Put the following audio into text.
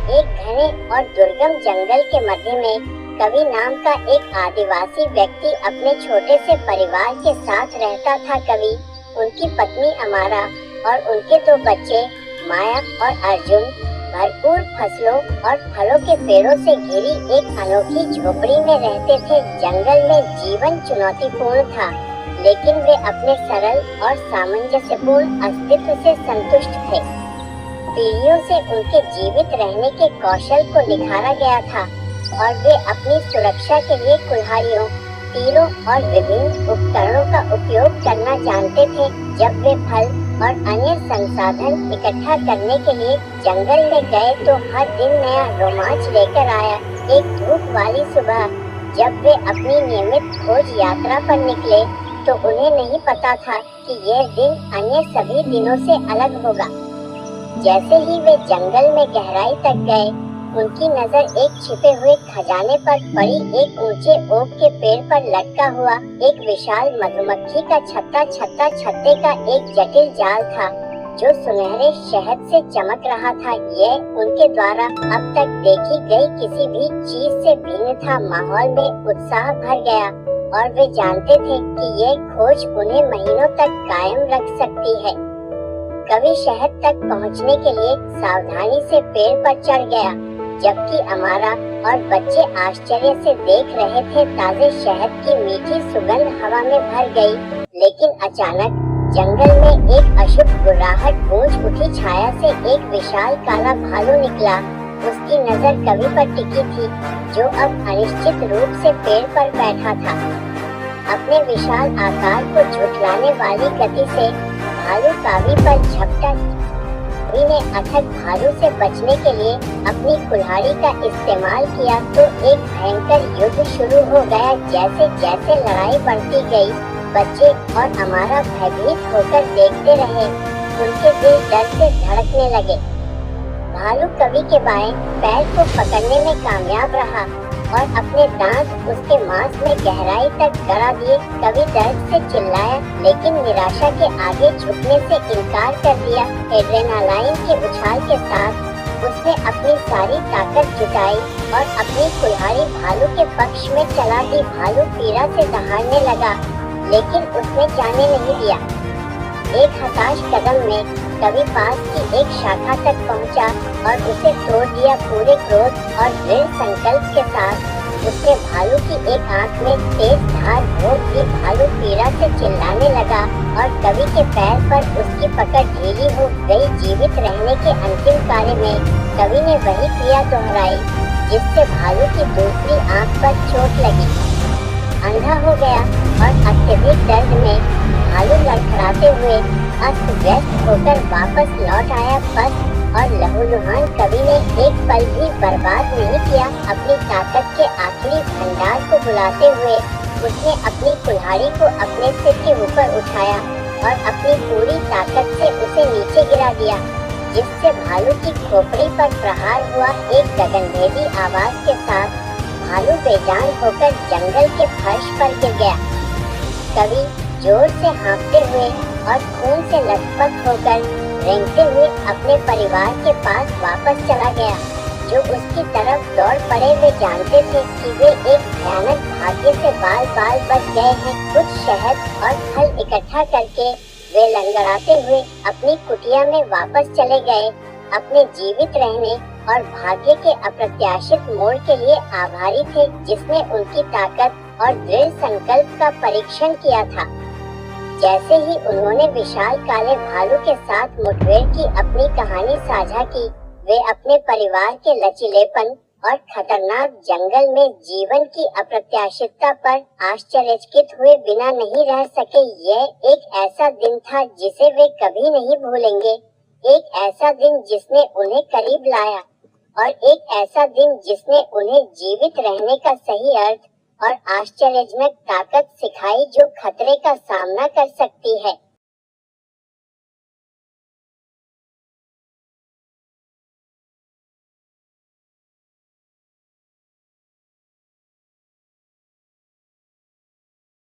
एक घने और दुर्गम जंगल के मध्य में कवि नाम का एक आदिवासी व्यक्ति अपने छोटे से परिवार के साथ रहता था। कवि, उनकी पत्नी अमारा और उनके दो बच्चे माया और अर्जुन भरपूर फसलों और फलों के पेड़ों से घिरी एक अनोखी झोपड़ी में रहते थे। जंगल में जीवन चुनौतीपूर्ण था, लेकिन वे अपने सरल और सामंजस्यपूर्ण अस्तित्व से संतुष्ट थे। पीढ़ियों से उनके जीवित रहने के कौशल को निखारा गया था और वे अपनी सुरक्षा के लिए कुल्हाड़ियों, तीरों और विभिन्न उपकरणों का उपयोग करना जानते थे। जब वे फल और अन्य संसाधन इकट्ठा करने के लिए जंगल में गए तो हर दिन नया रोमांच लेकर आया। एक धूप वाली सुबह जब वे अपनी नियमित खोज यात्रा पर निकले तो उन्हें नहीं पता था कि यह दिन अन्य सभी दिनों से अलग होगा। जैसे ही वे जंगल में गहराई तक गए, उनकी नजर एक छिपे हुए खजाने पर पड़ी। एक ऊंचे ओक के पेड़ पर लटका हुआ एक विशाल मधुमक्खी का छत्ते का एक जटिल जाल था जो सुनहरे शहद से चमक रहा था। यह उनके द्वारा अब तक देखी गई किसी भी चीज से भिन्न था। माहौल में उत्साह भर गया और वे जानते थे कि यह खोज उन्हें महीनों तक कायम रख सकती है। कवि शहद तक पहुंचने के लिए सावधानी से पेड़ पर चढ़ गया, जबकि अमारा और बच्चे आश्चर्य से देख रहे थे। ताजे शहद की मीठी सुगंध हवा में भर गई, लेकिन अचानक जंगल में एक अशुभ गुर्राहट गूंज उठी। छाया से एक विशाल काला भालू निकला। उसकी नजर कवि पर टिकी थी, जो अब अनिश्चित रूप से पेड़ पर बैठा था। अपने विशाल आकार को झुठलाने वाली गति से भालू कवि पर झपटा। कवि ने अथक भालू से बचने के लिए अपनी कुल्हाड़ी का इस्तेमाल किया तो एक भयंकर युद्ध शुरू हो गया। जैसे जैसे लड़ाई बढ़ती गई, बच्चे और अमारा भयभीत होकर देखते रहे। उनके दिल डर से धड़कने लगे। भालू कवि के बाएं पैर को पकड़ने में कामयाब रहा और अपने दांत उसके मांस में गहराई तक गड़ा दिए। कवि दर्द से चिल्लाया, लेकिन निराशा के आगे झुकने से इनकार कर दिया। एड्रेनालाइन के उछाल के साथ उसने अपनी सारी ताकत जुटाई और अपनी कुल्हाड़ी भालू के पक्ष में चला दी। भालू पीड़ा से दहाड़ने लगा, लेकिन उसने जाने नहीं दिया। एक हताश कदम में कवि पास की एक शाखा तक पहुंचा और उसे तोड़ दिया। पूरे क्रोध और दृढ़ संकल्प के साथ उसने भालू की एक आंख में तेज धार भोंक दी। भालू पीड़ा से चिल्लाने लगा और कवि के पैर पर उसकी पकड़ ढीली हो गई। जीवित रहने के अंतिम कार्य में कवि ने वही क्रिया दोहराई जिससे भालू की दूसरी आंख पर चोट लगी। अंधा हो गया और अत्यधिक दर्द में भालू लड़खड़ाते हुए अस्त व्यस्त होकर वापस लौट आया। बस और लहूलुहान कवि ने एक पल भी बर्बाद नहीं किया। अपनी ताकत के आखिरी भंडार को बुलाते हुए उसने अपनी कुल्हाड़ी को अपने सिर के ऊपर उठाया और अपनी पूरी ताकत से उसे नीचे गिरा दिया, जिससे भालू की खोपड़ी पर प्रहार हुआ। एक गगनभेदी आवाज के साथ भालू बेजान होकर जंगल के फर्श पर गिर गया। कवि जोर से हाँफते हुए और खून से लथपथ होकर रेंगते हुए अपने परिवार के पास वापस चला गया, जो उसकी तरफ दौड़ पड़े। वे जानते थे कि वे एक भयानक भाग्य से बाल बाल बच गए हैं। कुछ शहद और फल इकट्ठा करके वे लंगड़ाते हुए अपनी कुटिया में वापस चले गए। अपने जीवित रहने और भाग्य के अप्रत्याशित मोड़ के लिए आभारी थे, जिसने उनकी ताकत और दृढ़ संकल्प का परीक्षण किया था। जैसे ही उन्होंने विशाल काले भालू के साथ मुठभेड़ की अपनी कहानी साझा की, वे अपने परिवार के लचीलेपन और खतरनाक जंगल में जीवन की अप्रत्याशितता पर आश्चर्यचकित हुए बिना नहीं रह सके। यह एक ऐसा दिन था जिसे वे कभी नहीं भूलेंगे। एक ऐसा दिन जिसने उन्हें करीब लाया और एक ऐसा दिन जिसने उन्हें जीवित रहने का सही अर्थ और आश्चर्यजनक ताकत सिखाई, जो खतरे का सामना कर सकती है।